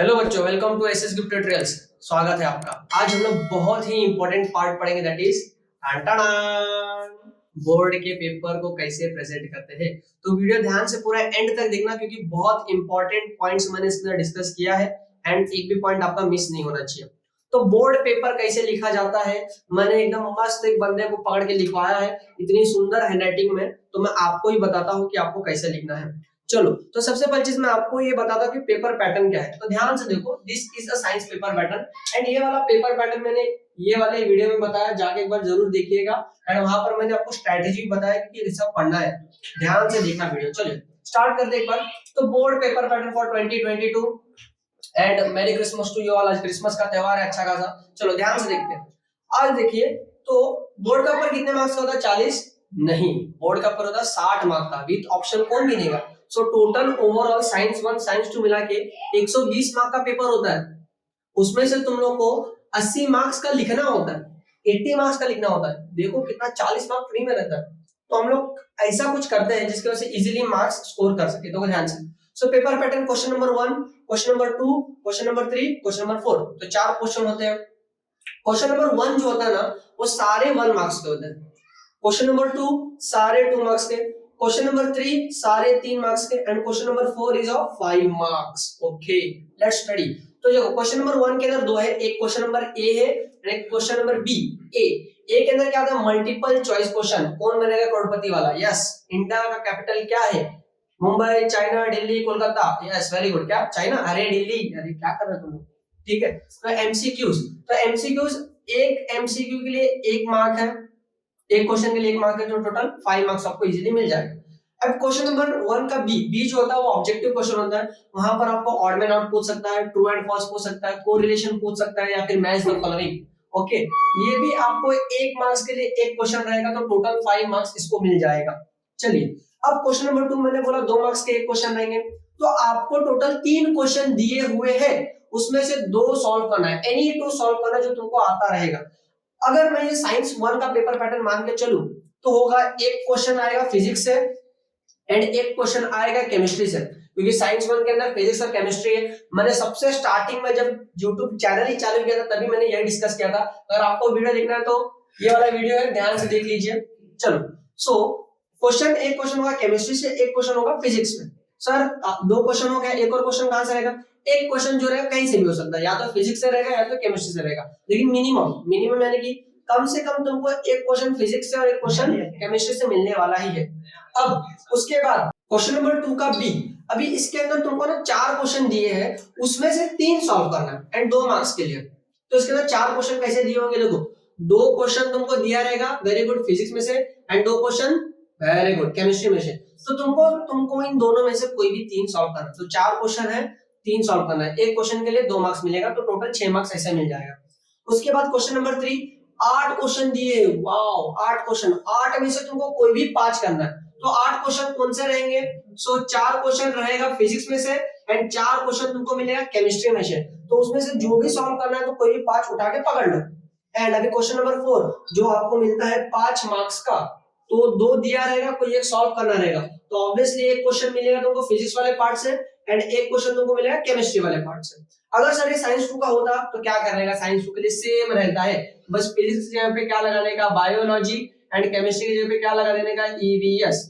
Hello बच्चों, welcome to ss tutorials. स्वागत है आपका। आज हम लोग बहुत ही इंपॉर्टेंट पार्ट पढ़ेंगे, दैट इज बोर्ड के पेपर को कैसे प्रेजेंट करते हैं। तो वीडियो ध्यान से पूरा एंड तक देखना, क्योंकि बहुत इंपॉर्टेंट पॉइंट्स मैंने इसमें डिस्कस किया है एंड एक भी पॉइंट आपका मिस नहीं होना चाहिए। तो बोर्ड पेपर कैसे लिखा जाता है, मैंने एकदम मस्त एक बंदे को पकड़ के लिखवाया है इतनी सुंदर हैंडराइटिंग में। तो मैं आपको ही बताता हूँ कि आपको कैसे लिखना है। चलो, तो सबसे पहली चीज मैं आपको ये बताता हूँ कि पेपर पैटर्न क्या है। तो ध्यान से देखो, this is a science paper pattern and ये वाला पेपर पैटर्न मैंने ये वाले वीडियो में बताया, जाके एक बार जरूर देखिएगा। एंड वहां पर मैंने आपको स्ट्रेटेजी बताया कि ये सब पढ़ना है, ध्यान से देखना वीडियो। चलिए स्टार्ट करते एक बार। तो board paper pattern for 2022 and merry Christmas to you all. आज क्रिसमस का त्योहार है अच्छा खासा। चलो ध्यान से देखते हैं। आज देखिए, तो बोर्ड का पेपर कितने मार्क्स का होता है? 40 नहीं, बोर्ड का पेपर होता है 60 मार्क्स का। विद ऑप्शन कौन गिनेगा? So total overall science 1 science 2 मिला के 120 मार्क्स का पेपर होता है। उसमें से तुम लोग को 80 मार्क्स का लिखना होता है, 80 मार्क्स का लिखना होता है। देखो कितना 40 मार्क्स फ्री में रहता है। तो हम लोग ऐसा कुछ करते हैं जिसकी वजह से इजीली मार्क्स स्कोर कर सके। तो ध्यान से, so paper pattern question number 1, question number 2, question number 3, question number 4। तो 4 क्वेश्चन होते हैं। क्वेश्चन नंबर 1 जो होता है ना, वो सारे 1 मार्क्स के होते हैं। क्वेश्चन नंबर 2 सारे 2 मार्क्स के। क्वेश्चन नंबर 3 सारे 3 मार्क्स के and question number 4 is of 5 marks. Okay, let's study. तो देखो, क्वेश्चन नंबर 1 के अंदर 2 है, एक क्वेश्चन नंबर ए है और एक क्वेश्चन नंबर बी। ए के अंदर क्या आता है? Multiple choice question. कौन बनेगा करोड़पति वाला? यस। इंडिया का कैपिटल क्या है? Mumbai, China, Delhi, Kolkata. Yes, very good. क्या चाइना? अरे दिल्ली। अरे क्या कर रहे हो तुम लोग? ठीक है। तो एमसीक्यूज, तो एमसीक्यूज एक एमसीक्यू के लिए 1 मार्क है, एक क्वेश्चन के लिए 1 मार्क है, तो टोटल 5 मार्क्स आपको इजीली मिल जाएगा। अब क्वेश्चन नंबर 1 का बी जो होता है वो ऑब्जेक्टिव क्वेश्चन होता है। वहां पर आपको ऑड में नॉट पूछ सकता है, ट्रू एंड फॉल्स पूछ सकता है, कोरिलेशन पूछ सकता है या फिर मैच द फॉलोइंग। ओके, ये भी आपको 1 मार्क्स के लिए एक क्वेश्चन रहेगा, तो टोटल 5 मार्क्स इसको मिल जाएगा। चलिए, अब क्वेश्चन नंबर 2 मैंने बोला 2 मार्क्स के एक क्वेश्चन रहेंगे, तो आपको टोटल 3 क्वेश्चन दिए हुए हैं, उसमें से 2 सॉल्व करना है। एनी 2 सॉल्व करना जो तुमको आता रहेगा। अगर मैं ये साइंस 1 का पेपर पैटर्न मान के चलूं, तो होगा एक क्वेश्चन आएगा फिजिक्स से एंड एक क्वेश्चन आएगा केमिस्ट्री से, क्योंकि साइंस 1 के अंदर फिजिक्स और केमिस्ट्री है। मैंने सबसे स्टार्टिंग में जब YouTube चैनल ही चालू किया था तभी मैंने यही डिस्कस किया था। अगर आपको वीडियो देखना है तो ये वाला वीडियो है, ध्यान से देख लीजिए। चलो, सो क्वेश्चन, एक क्वेश्चन होगा केमिस्ट्री से, एक क्वेश्चन होगा फिजिक्स में। सर 2 क्वेश्चन हो गया, एक और क्वेश्चन कहां से रहेगा? एक क्वेश्चन जो रहेगा कहीं से भी हो सकता है, या तो फिजिक्स से रहेगा या तो केमिस्ट्री से रहेगा, लेकिन मिनिमम यानी कि कम से कम तुमको एक क्वेश्चन फिजिक्स से और एक क्वेश्चन केमिस्ट्री से मिलने वाला ही है। अब उसके बाद क्वेश्चन नंबर 2 का बी। अभी इसके अंदर तुमको ना 4 क्वेश्चन दिए हैं, उसमें से 3 सॉल्व करना है एंड 2 मार्क्स के लिए। तो इसके अंदर 4 क्वेश्चन कैसे दिए होंगे? देखो, 2 क्वेश्चन तुमको दिया रहेगा, वेरी गुड, फिजिक्स में से, and 2 question very good chemistry में से। तो तुमको इन दोनों में से कोई भी 3 सॉल्व करना है। तो 4 क्वेश्चन है, 3 सॉल्व करना है, एक क्वेश्चन के लिए 2 मार्क्स मिलेगा, तो टोटल 6 मार्क्स ऐसे मिल जाएगा। उसके बाद क्वेश्चन नंबर 3, 8 क्वेश्चन दिए। वाओ, 8 क्वेश्चन, 8 में से तुमको कोई भी 5 करना है। तो 8 क्वेश्चन कौन से रहेंगे? सो 4 क्वेश्चन रहेगा फिजिक्स में से एंड 4 क्वेश्चन तुमको मिलेगा केमिस्ट्री में से। तो उसमें से जो भी सॉल्व करना है तो कोई भी 5 उठा के पकड़ लो। एंड अभी क्वेश्चन नंबर 4 जो आपको मिलता है 5 मार्क्स का, तो 2 दिया रहेगा, कोई एक सॉल्व करना रहेगा। तो ऑब्वियसली एक क्वेश्चन मिलेगा तुमको फिजिक्स वाले पार्ट से एंड एक क्वेश्चन तुमको मिलेगा केमिस्ट्री वाले पार्ट से। अगर सर ये साइंस 2 का होता तो क्या करेगा? साइंस 2 के लिए सेम रहता है, बस फिजिक्स की जगह पे क्या लगाने का? बायोलॉजी, एंड केमिस्ट्री की जगह पे क्या लगा देने का? ईवीएस।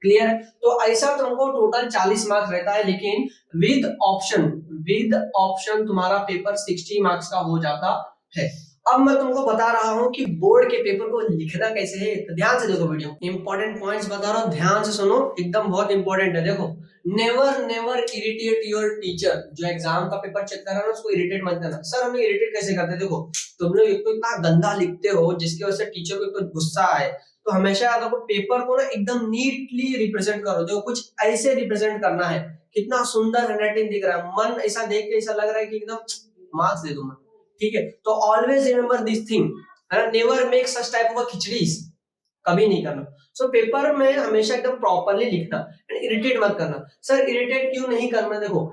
क्लियर? तो ऐसा तुमको टोटल 40 मार्क्स रहता है, लेकिन विद ऑप्शन तुम्हारा पेपर 60 मार्क्स का हो जाता है। अब मैं तुमको बता रहा हूं कि बोर्ड के पेपर को लिखना कैसे है, तो ध्यान से देखो वीडियो। इंपॉर्टेंट पॉइंट्स बता रहा हूं, ध्यान से सुनो, एकदम बहुत इंपॉर्टेंट है। देखो, नेवर इरिटेट योर टीचर। जो एग्जाम का पेपर चेक कर रहा है ना, उसको इरिटेट मत करना। सर हम इरिटेट कैसे करते हैं? देखो, तुम लोग एक तो इतना गंदा लिखते हो जिसकी वजह से टीचर को तो गुस्सा आए। तो हमेशा याद रखो, पेपर को ना एकदम नीटली रिप्रेजेंट करो। देखो, कुछ ऐसे रिप्रेजेंट करना है, कितना सुंदर हैंडराइटिंग दिख रहा है, मन ऐसा देख के ऐसा लग रहा है कि एकदम मार्क्स दे दूं मैं। ठीक है, तो always remember this thing, never make such type of khichdis, कभी नहीं करना। सो पेपर में हमेशा एकदम प्रॉपर्ली लिखना एंड इरिटेट मत करना। सर इरिटेट क्यों नहीं करना? देखो,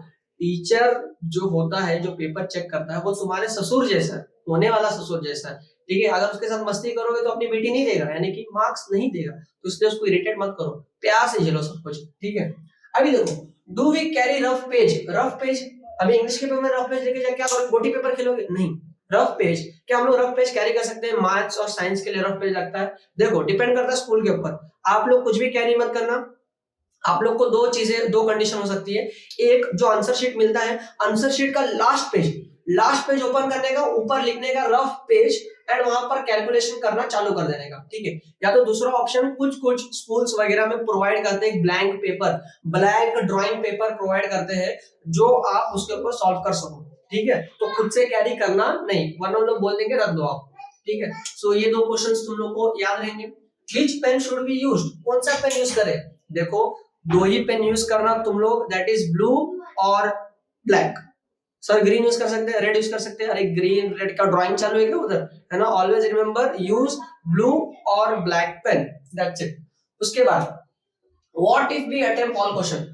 टीचर जो होता है, जो पेपर चेक करता है, वो तुम्हारे ससुर जैसा है, होने वाला ससुर जैसा है। ठीक है, अगर उसके साथ मस्ती करोगे तो अपनी बेटी नहीं देगा, यानी कि मार्क्स नहीं देगा। तो इसलिए उसको इरिटेट मत करो, प्यार से झेलो सब कुछ। ठीक है, अभी देखो, do we carry rough page? Rough page अभी इंग्लिश के पेपर में रफ पेज लेके जाके क्या करोगे, गोटी पेपर खेलोगे? नहीं, रफ पेज क्या हम लोग रफ पेज कैरी कर सकते हैं? मैथ्स और साइंस के लिए रफ पेज लगता है। देखो डिपेंड करता है स्कूल के ऊपर, आप लोग कुछ भी कैरी मत करना। आप लोग को दो कंडीशन हो सकती है। एक, जो आंसर शीट मिलता है, आंसर शीट का लास्ट पेज ओपन करने का, ऊपर लिखने का रफ पेज एंड वहां पर कैलकुलेशन करना चालू कर देने का, ठीक है। या तो दूसरा ऑप्शन, कुछ स्कूल्स वगैरह में प्रोवाइड करते हैं ब्लैंक ड्राइंग पेपर प्रोवाइड करते हैं, जो आप उसके ऊपर सॉल्व कर सको, ठीक है। तो खुद से कैरी करना नहीं, वरना लोग बोल देंगे रख दो आप, ठीक है। सो ये दो क्वेश्चंस तुम लोग को याद रहेंगे। Which pen should be used, कौन सा पेन यूज करें? देखो दो ही पेन यूज करना तुम लोग, दैट इज ब्लू और ब्लैक। सर ग्रीन यूज कर सकते हैं, रेड यूज कर सकते हैं, अरे ग्रीन रेड का ड्राइंग चालू है क्या उधर, है ना। ऑलवेज रिमेंबर यूज ब्लू और ब्लैक पेन, दैट्स इट। उसके बाद what if we attempt all question,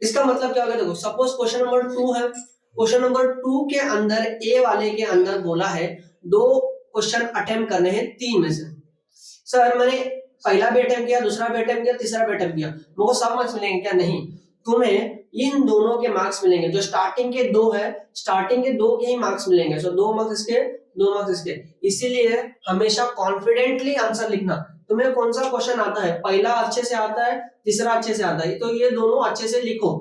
इसका मतलब क्या होगा? देखो सपोज क्वेश्चन नंबर 2 है, क्वेश्चन नंबर 2 के अंदर ए वाले के अंदर बोला है दो क्वेश्चन अटेम्प्ट करने हैं 3 में से। सर मैंने पहला भी अटेम्प्ट किया, दूसरा भी अटेम्प्ट किया, तीसरा भी अटेम्प्ट किया, मुझको सब मार्क्स मिलेंगे क्या? नहीं, तुम्हें इन दोनों के मार्क्स मिलेंगे। जो स्टार्टिंग के दो है, स्टार्टिंग के दो के ही मार्क्स मिलेंगे। सो 2 मार्क्स इसके, 2 मार्क्स इसके। इसीलिए हमेशा कॉन्फिडेंटली आंसर लिखना। तुम्हें कौन सा क्वेश्चन आता है, पहला अच्छे से आता है, तीसरा अच्छे से आता है, तो ये दोनों अच्छे से लिखो।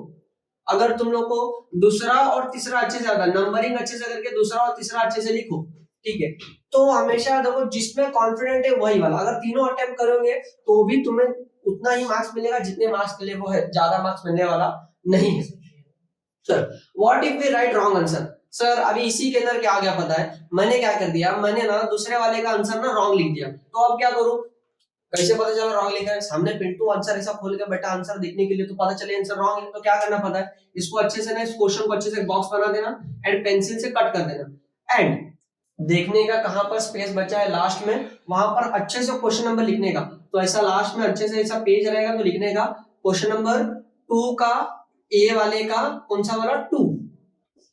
अगर तुम लोग को दूसरा और तीसरा अच्छे से आता है, नंबरिंग अच्छे से करके दूसरा और तीसरा अच्छे से लिखो, ठीक है। तो हमेशा देखो जिसमें कॉन्फिडेंट है वही वाला, अगर तीनों अटेम्प्ट करोगे तो भी तुम्हें उतना ही मार्क्स मिलेगा जितने मार्क्स के लिए वो है, ज्यादा मार्क्स मिलने वाला नहीं है। Sir what if we write wrong answer, sir अभी इसी के अंदर क्या आ गया पता है, मैंने क्या कर दिया, मैंने ना दूसरे वाले का आंसर ना रॉन्ग लिख दिया, तो अब क्या करूं? कैसे पता चला रॉन्ग लिखा है? सामने पिंटू आंसर ऐसा खोल के बैठा आंसर देखने के लिए, तो पता चले आंसर रॉन्ग है, तो क्या करना पता है? इसको अच्छे से ना, इस क्वेश्चन को अच्छे से बॉक्स बना देना एंड पेंसिल से कट कर देना, एंड देखने का कहां पर स्पेस बचा है लास्ट में, वहां पर अच्छे से क्वेश्चन नंबर लिखने का। तो ऐसा लास्ट में अच्छे से ऐसा पेज रहेगा, तो लिखने का क्वेश्चन नंबर 2 का, ए वाले का कौन सा वाला, 2,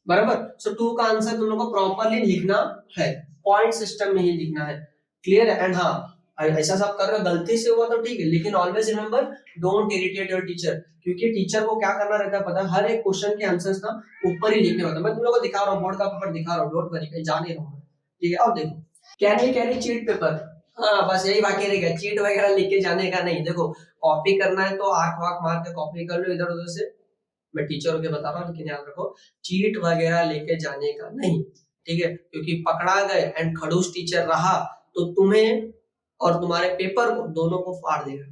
बराबर। सो 2 का आंसर तुम लोग को प्रॉपर्ली लिखना है, पॉइंट सिस्टम में ही लिखना है, क्लियर है। एंड हाँ, ऐसा सब कर रहे हो, गलती से हुआ तो ठीक है, लेकिन always remember don't irritate your teacher, क्योंकि टीचर को क्या करना रहता है पता है, हर एक क्वेश्चन के आंसर्स ना ऊपर ही लिखने होता है। मैं तुम लोगों को दिखा रहा हूँ, बोर्ड का पेपर दिखा रहा हूँ, डोंट वरी, कहीं जा नहीं रहा हूँ, ठीक है। अब देखो, can we carry cheat paper, हाँ बस यही बाकी रह गया, चीट वगैरह लिख के जाने का नहीं। देखो कॉपी करना है तो आंख वाख मार के कॉपी कर लो इधर उधर से, मैं टीचर के बता रहा हूँ, लेकिन याद रखो चीट वगैरह लेके जाने का नहीं, ठीक है। क्योंकि पकड़ा गए एंड खड़ूस टीचर रहा तो तुम्हें और तुम्हारे पेपर को दोनों को फाड़ देगा।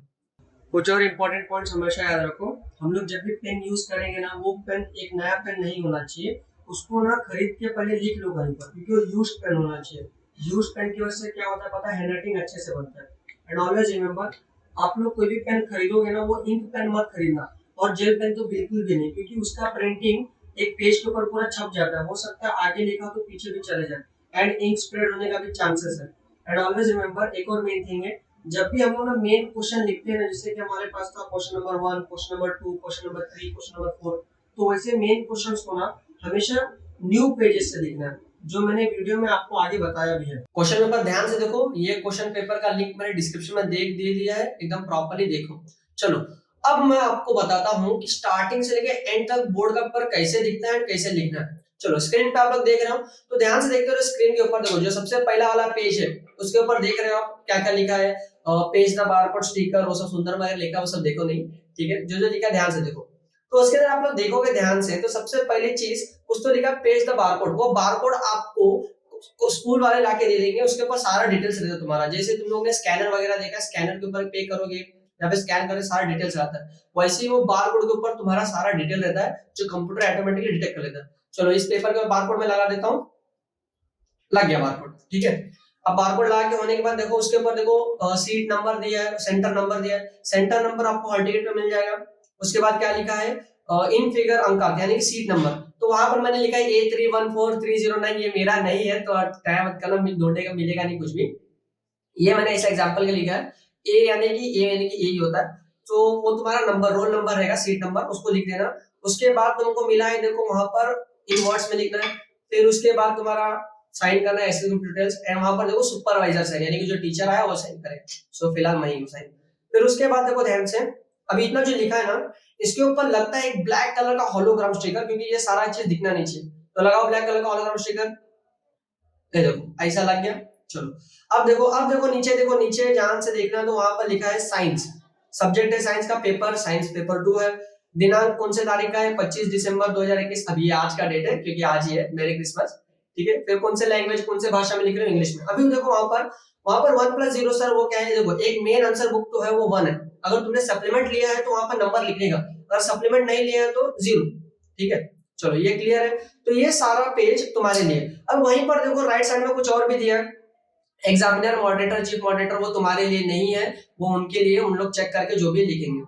कुछ और इम्पोर्टेंट पॉइंट्स हमेशा याद रखो, हम लोग जब भी पेन यूज करेंगे ना, वो पेन एक नया पेन नहीं होना चाहिए, उसको ना खरीद के पहले लिख लो कहीं पर, क्योंकि वो यूज्ड पेन होना चाहिए। यूज्ड पेन की वजह से क्या होता है पता है, हैंडराइटिंग अच्छे से बनता है। एंड ऑलवेज रिमेंबर, आप लोग कोई भी पेन खरीदोगे ना, वो इंक पेन मत खरीदना, और जेल पेन तो बिल्कुल भी नहीं, क्योंकि उसका प्रिंटिंग एक पेज के ऊपर पूरा छप जाता है, हो सकता है आगे लिखा तो पीछे भी चले जाए, एंड इंक स्प्रेड होने का भी चांसेस है। एंड ऑलवेज रिमेंबर, एक और मेन थिंग है, जब भी हम लोग ना मेन क्वेश्चन लिखते हैं ना, जैसे कि हमारे पास था question number 1, question number 2, question number 3, question number 4, तो वैसे मेन क्वेश्चंस को ना हमेशा न्यू पेजेस से लिखना है, जो मैंने वीडियो में आपको आगे बताया भी है। क्वेश्चन पेपर ध्यान से देखो, ये क्वेश्चन पेपर का लिंक मैंने डिस्क्रिप्शन में दे दिया है, एकदम प्रॉपर्ली देखो। चलो अब मैं आपको बताता हूँ कि स्टार्टिंग से लेके एंड तक बोर्ड का पेपर कैसे दिखता है, कैसे लिखना है। चलो स्क्रीन पे आप लोग देख रहे हो, तो ध्यान से देखते हो, स्क्रीन के ऊपर देखो, जो सबसे पहला वाला पेज है उसके ऊपर देख रहे हो आप क्या क्या लिखा है, पेज ना बारकोड स्टिकर वो सब सुंदर वगैरह लिखा, वो सब देखो नहीं, ठीक है। जो जो लिखा ध्यान से देखो, तो उसके अंदर आप लोग देखोगे ध्यान से, तो सबसे पहली चीज कुछ तो लिखा पेज द बारकोड, वो बारकोड आपको स्कूल वाले लाके दे देंगे, उसके ऊपर सारा डिटेल्स रहता है तुम्हारा। जैसे तुम लोगों ने स्कैनर वगैरह देखा, स्कैनर के ऊपर पे करोगे, यहाँ पे स्कैन करके सारा डिटेल्स आता है, वैसे ही वो बारकोड के ऊपर तुम्हारा सारा डिटेल रहता है, जो कंप्यूटर ऑटोमेटिकली डिटेक्ट कर लेता है। चलो इस पेपर के बारकोड में लगा देता हूँ, लग गया बारकोड, ठीक है। अब बारकोड लगा के होने के बाद देखो उसके ऊपर देखो सीट नंबर दिया है, सेंटर नंबर दिया है, सेंटर नंबर आपको हॉल टिकट पे मिल जाएगा। उसके बाद क्या लिखा है, इन फिगर अंक यानी कि सीट नंबर, तो वहां पर मैंने लिखा है A314309, ये मेरा नहीं है तो टाइम मत करना, ढूंढने का मिलेगा नहीं कुछ भी, ये मैंने ऐसा एग्जांपल के लिखा है। ए यानी कि यही होता है, तो वो तुम्हारा नंबर, रोल नंबर रहेगा, सीट नंबर, उसको लिख देना। उसके बाद तुमको मिला है देखो वहां पर इन वर्ड्स में लिखना है, फिर उसके बाद तुम्हारा साइन करना है एस ग्रुप डिटेल्स, एंड वहां पर देखो सुपरवाइजर साइन, यानी कि जो टीचर आया वो साइन करे। सो फिलहाल मैं ही साइन। फिर उसके बाद देखो ध्यान से, अभी इतना जो लिखा है ना, इसके ऊपर लगता है एक ब्लैक कलर का होलोग्राम स्टिकर, क्योंकि ये सारा चीज दिखना नहीं चाहिए, तो लगाओ ब्लैक कलर का होलोग्राम स्टिकर। ये देखो ऐसा लग गया। चलो अब देखो नीचे, देखो नीचे ध्यान से देखना, तो वहां पर लिखा है साइंस, सब्जेक्ट है साइंस का पेपर, साइंस पेपर 2 है। दिनांक कौन से तारीख का है, 25 दिसंबर 2021, अभी आज का डेट है क्योंकि आज ही है, मेरी क्रिसमस, ठीक है। फिर कौन से लैंग्वेज, कौन से भाषा में लिख रहे हो, इंग्लिश में। अभी देखो वहां पर 1+0 सर वो क्या है, देखो एक मेन आंसर बुक तो है वो 1 है, अगर तुमने सप्लीमेंट लिया है तो वहां पर नंबर लिखने का, अगर सप्लीमेंट नहीं लिया है तो 0, ठीक है। चलो ये क्लियर है, तो ये सारा पेज तुम्हारे लिए। अब वहीं पर देखो राइट साइड में कुछ और भी दिया है, एग्जामिनर, मॉडरेटर, चीफ मॉडरेटर, वो तुम्हारे लिए नहीं है, वो उनके लिए, उन लोग चेक करके जो भी लिखेंगे।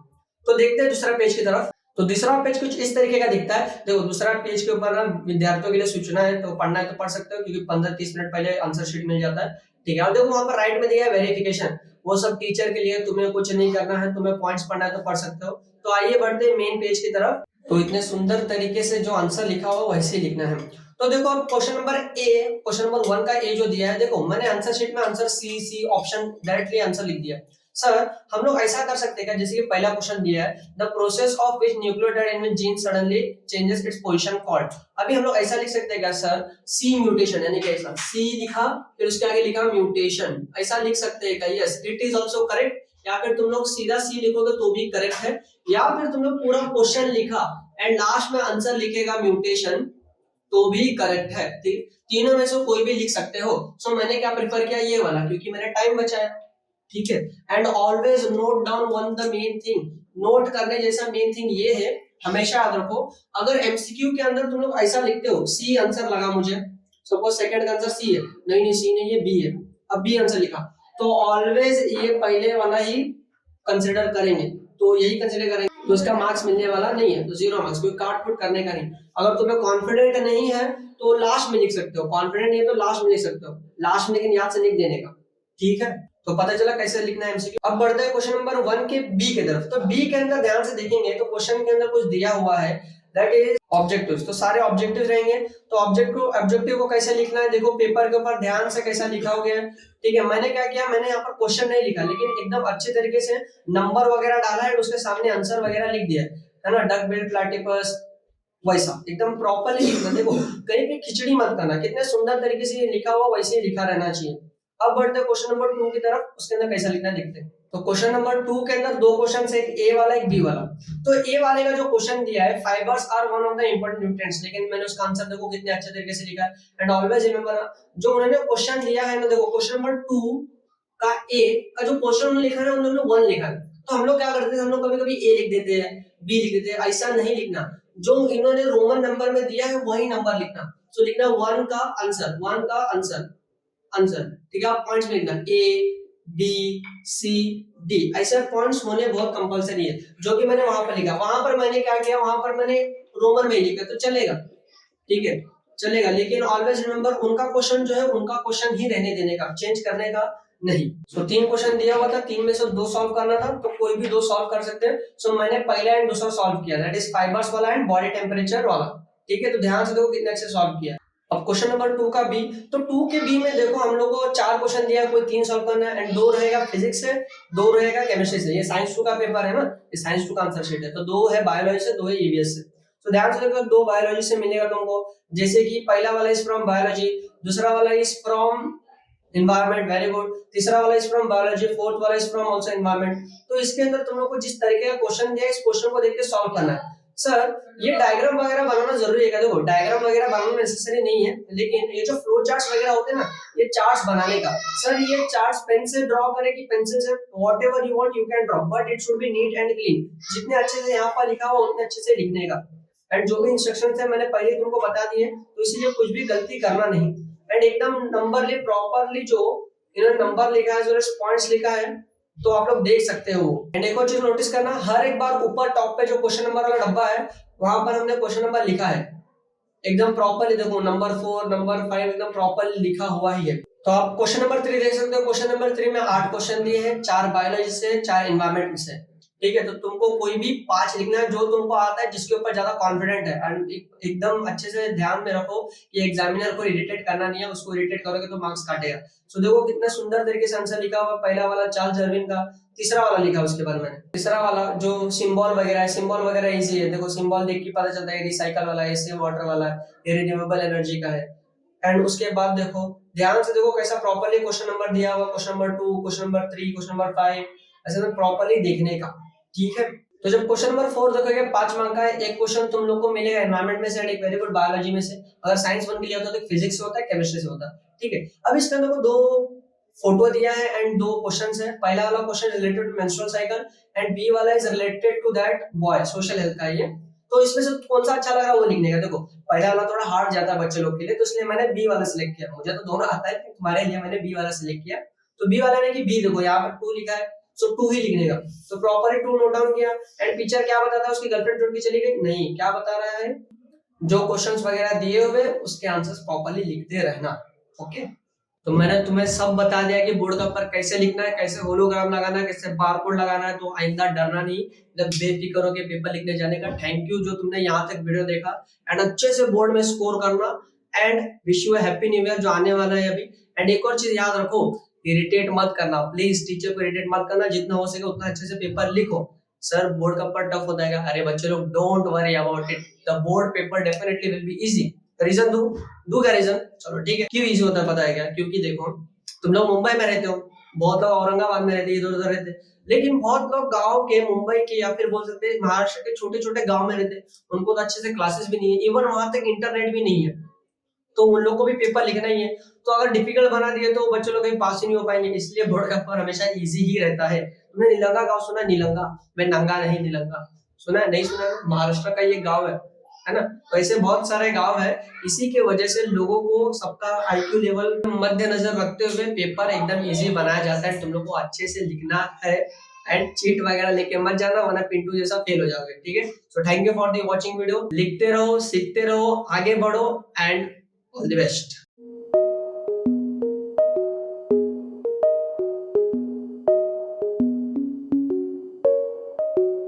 तो देखते हैं दूसरा पेज की तरफ। तो दूसरा पेज कुछ इस तरीके का दिखता है। देखो दूसरा पेज के ऊपर ना विद्यार्थियों के लिए सूचना है, तो पढ़ना है तो पढ़ सकते हो, क्योंकि 15-30 मिनट पहले आंसर शीट मिल जाता है, ठीक है। और देखो वहां पर राइट में दिया है वेरिफिकेशन, वो सब टीचर के लिए, तुम्हें कुछ नहीं करना है, तुम्हें पॉइंट्स पढ़ना है तो पढ़ सकते हो। तो आइए बढ़ते हैं मेन पेज की तरफ। तो इतने सुंदर तरीके से जो आंसर लिखा हुआ वैसे ही लिखना है। तो देखो अब क्वेश्चन नंबर 1 का ए जो दिया है, देखो मैंने आंसर शीट में answer C option directly answer लिख दिया। सर हम लोग ऐसा कर सकते हैं क्या, जैसे कि पहला क्वेश्चन दिया है, the process of which nucleotide in gene suddenly changes its position called. अभी हम लोग ऐसा लिख सकते हैं क्या सर, सी म्यूटेशन, यानी कैसा, सी लिखा फिर उसके आगे लिखा म्यूटेशन, ऐसा लिख सकते हैं क्या? Yes it is also correct. या फिर तुम लोग सीधा सी लिखोगे तो भी करेक्ट है, या फिर तुम लोग पूरा क्वेश्चन लिखा एंड लास्ट में आंसर लिखेगा म्यूटेशन तो भी करेक्ट है, ठीक। तीनों में से कोई भी लिख सकते हो। सो मैंने क्या प्रेफर किया, ये वाला, क्योंकि मैंने टाइम बचाया, ठीक है। And always note down one the main thing, note करने जैसा मेन थिंग ये है, हमेशा याद रखो, अगर एमसीक्यू के अंदर तुम लोग ऐसा लिखते हो, सी आंसर लगा मुझे, सपोज सेकंड का आंसर सी है, नहीं सी नहीं, ये बी है, अब बी आंसर लिखा, तो ऑलवेज ये पहले वाला ही कंसिडर करेंगे, तो यही कंसिडर करेंगे, तो इसका मार्क्स मिलने वाला नहीं है, तो 0 मार्क्स, कोई काट पुट करने का नहीं। अगर तुम्हें कॉन्फिडेंट नहीं है तो लास्ट में लिख सकते हो, कॉन्फिडेंट नहीं है तो लास्ट में लिख सकते हो, लास्ट में लेकिन याद से लिख देने का, ठीक है। तो पता चला कैसे लिखना है एमसीक्यू। अब बढ़ते हैं क्वेश्चन नंबर 1 के बी की तरफ। तो बी के अंदर ध्यान से देखेंगे तो क्वेश्चन के अंदर कुछ दिया हुआ है, दैट इज ऑब्जेक्टिव्स। तो सारे ऑब्जेक्टिव्स रहेंगे, तो ऑब्जेक्टिव को कैसे लिखना है, देखो पेपर के ऊपर ध्यान से कैसा लिखा हो गया है, ठीक है। मैंने क्या किया, मैंने यहाँ पर क्वेश्चन नहीं लिखा, लेकिन एकदम अच्छे तरीके से नंबर वगैरह डाला है, उसके सामने आंसर वगैरह लिख दिया है ना, डक बिल प्लैटिपस, वैसा एकदम प्रॉपर्ली लिखना। देखो कहीं भी खिचड़ी मत करना, कितने सुंदर तरीके से ये लिखा हुआ वैसे ही लिखा रहना चाहिए। अब बढ़ते हैं क्वेश्चन नंबर 2 की तरफ, उसके अंदर कैसा लिखना देखते हैं। तो क्वेश्चन नंबर 2 के अंदर 2 क्वेश्चन है, एक ए वाला एक बी वाला। तो ए वाले का जो क्वेश्चन दिया है, fibres are one of the important nutrients, लेकिन मैंने उसका आंसर देखो कितने अच्छे तरीके से लिखा है। एंड ऑलवेज रिमेंबर, जो उन्होंने क्वेश्चन दिया है ना, देखो क्वेश्चन नंबर 2 का ए का जो क्वेश्चन उन्होंने लिखा है, उन्होंने 1 लिखा है, तो हम लोग क्या करते हैं, हम लोग कभी-कभी ए लिख देते हैं, बी लिख देते हैं, ऐसा नहीं लिखना। जो इन्होंने रोमन नंबर में दिया है वही नंबर लिखना। सो लिखना 1 का आंसर, 1 का आंसर, ठीक है। आप पॉइंट्स में लिखना ए बी सी डी, ऐसे पॉइंट्स होने बहुत कंपलसरी है, जो कि मैंने वहां पर लिखा। वहां पर मैंने क्या किया, वहां पर मैंने रोमन में लिखा, तो चलेगा, ठीक है चलेगा, लेकिन ऑलवेज रिमेंबर उनका क्वेश्चन जो है उनका क्वेश्चन ही रहने देने का, चेंज करने का नहीं। सो 3 क्वेश्चन दिया हुआ था, 3 में से 2 सॉल्व करना था, तो कोई भी 2 सॉल्व कर सकते हैं। सो मैंने पहला एंड दूसरा सॉल्व किया, दैट इज फाइबर्स वाला एंड बॉडी टेम्परेचर वाला, ठीक है। तो ध्यान से देखो कितने अच्छे सॉल्व किया। अब क्वेश्चन नंबर 2 का बी, तो 2 के बी में देखो हम लोग को 4 क्वेश्चन दिया, कोई 3 सॉल्व करना है, एंड 2 रहेगा फिजिक्स से, 2 रहेगा केमिस्ट्री से। ये साइंस 2 का पेपर है ना, ये साइंस 2 का आंसर शीट है, तो 2 है बायोलॉजी से, 2 है ईवीएस से। तो ध्यान से देखो 2 बायोलॉजी से मिलेगा तुमको, जैसे कि पहला वाला इज फ्रॉम बायोलॉजी, दूसरा वाला is from environment, very good, तीसरा वाला इज फ्रॉम बायोलॉजी, फोर्थ वाला इज फ्रॉम आल्सो एनवायरनमेंट। तो इसके अंदर तुम लोग को जिस तरीके का क्वेश्चन दिया है, इस क्वेश्चन को देख के सॉल्व करना है। सर ये डायग्राम वगैरह बनाना जरूरी है क्या? देखो डायग्राम वगैरह बनाना नेसेसरी नहीं है, लेकिन ये जो फ्लो चार्ट्स वगैरह होते हैं ना, ये चार्ट्स बनाने का, सर ये चार्ट्स पेन से ड्रॉ करें कि पेंसिल से, whatever you want you can draw, but it should be neat and clean. जितने अच्छे से यहाँ पर लिखा हुआ उतने अच्छे से लिखने का, एंड जो भी इंस्ट्रक्शंस है मैंने पहले तुमको बता दिए, तो इसलिए कुछ भी गलती करना नहीं, एंड एकदम नंबरली प्रॉपरली जो इन्होंने नंबर लिखा है, जो पॉइंट्स लिखा है, तो आप लोग देख सकते हो। एंड एक और चीज नोटिस करना, हर एक बार ऊपर टॉप पे जो क्वेश्चन नंबर वाला डब्बा है, वहां पर हमने क्वेश्चन नंबर लिखा है एकदम प्रॉपरली। देखो नंबर 4 नंबर 5 एकदम प्रॉपरली लिखा हुआ ही है। तो आप क्वेश्चन नंबर 3 देख सकते हो। क्वेश्चन नंबर 3 में 8 क्वेश्चन दिए हैं, 4 बायोलॉजी से, 4 एनवायरनमेंट से, ठीक है, तो तुमको कोई भी 5 लिखना है जो तुमको आता है, जिसके ऊपर ज्यादा कॉन्फिडेंट है। एंड एकदम अच्छे से ध्यान में रखो कि एग्जामिनर को इरिटेट करना नहीं है, उसको इरिटेट करोगे तो मार्क्स काटेगा। सो देखो कितना सुंदर तरीके से आंसर लिखा हुआ। पहला वाला चार्ल्स डार्विन का, तीसरा वाला लिखा उसके बाद मैंने। तीसरा वाला जो सिंबल वगैरह है, सिंबल वगैरह इजी है। देखो सिंबल देख के पता चलता है रिसाइकल वाला है, सेव वाटर वाला है, ये रिन्यूएबल एनर्जी का है। एंड उसके बाद देखो ध्यान से देखो कैसा प्रॉपर्ली क्वेश्चन नंबर दिया हुआ, question number 2, question number 3, question number 5, ऐसे में प्रॉपर्ली देखने का। ठीक है, तो जब क्वेश्चन नंबर 4 देखोगे 5 मार्क का है, एक क्वेश्चन तुम लोग को मिलेगा एनवायरमेंट में से एंड एक वेरी गुड बायोलॉजी में से। अगर साइंस 1 के लिए होता है तो फिजिक्स से होता है, केमिस्ट्री से होता है। ठीक है, अब इसके अंदर को 2 फोटो दिया है एंड 2 क्वेश्चंस है। पहला वाला question related to menstrual cycle and B वाला is related to that boy, social health का ये। तो इसमें से कौन सा अच्छा लग रहा है वो लिखने का। देखो पहला वाला थोड़ा हार्ड जाता है बच्चे लोग के लिए, तो इसलिए मैंने बी वाला सिलेक्ट किया। मुझे तो दोनों आता है, तुम्हारे लिए मैंने बी वाला सिलेक्ट किया। तो बी वाला ने कि बी देखो यहाँ पर 2 लिखा है, सो 2 ही लिखने का। तो प्रॉपर्ली 2 नोट डाउन किया। एंड टीचर क्या बताता है, उसकी गर्लफ्रेंड छोड़ के चली गई? नहीं, क्या बता रहा है, जो क्वेश्चंस वगैरह दिए हुए उसके आंसर्स प्रॉपर्ली लिखते रहना। ओके, तो मैंने तुम्हें सब बता दिया कि बोर्ड के ऊपर कैसे लिखना है, कैसे होलोग्राम लगाना है, कैसे बारकोड लगाना है। तो आइंदा डरना नहीं, जब बेफिक्र होकर पेपर लिखने जाने का। थैंक यू जो तुमने यहाँ तक वीडियो देखा एंड अच्छे से बोर्ड में स्कोर करना। And wish you happy new year जो आने वाला है अभी। एंड एक और चीज याद रखो, इरिटेट मत करना प्लीज, टीचर को इरिटेट मत करना। जितना हो सके उतना अच्छे से पेपर लिखो। सर बोर्ड का पेपर टफ होता है, अरे बच्चे लोग don't worry about it, the board paper definitely will be easy. Reason दू क्या रीजन, चलो ठीक है। क्यों इजी होता है पता है क्या? क्योंकि देखो तुम लोग मुंबई में रहते हो, बहुत लोग औरंगाबाद में रहते, इधर उधर रहते, लेकिन बहुत लोग गांव के, मुंबई के या फिर बोल सकते हैं महाराष्ट्र के छोटे छोटे गांव में रहते, उनको तो अच्छे से क्लासेस भी नहीं है, इवन वहां तक इंटरनेट भी नहीं है। तो उन लोगों को भी पेपर लिखना ही है। तो अगर डिफिकल्ट बना दिए तो बच्चे लोग कहीं पास ही नहीं हो पाएंगे। इसलिए बोर्ड का पेपर हमेशा इजी ही रहता है। तुमने नीलंगा गांव सुना? नीलंगा, मैं नंगा नहीं नीलंगा, सुना है? नहीं सुना है? महाराष्ट्र का ये गांव है ना? तो ऐसे बहुत सारे गांव है। इसी के वजह से लोगों को सबका आईक्यू लेवल मद्देनजर रखते हुए पेपर एकदम इजी बनाया जाता है। तुम लोग को अच्छे से लिखना है एंड चीट वगैरह लेके मत जाना, वरना पिंटू जैसा फेल हो जाओगे। ठीक है, so thank you for the watching video. लिखते रहो, सीखते रहो, आगे बढ़ो एंड ऑल द बेस्ट।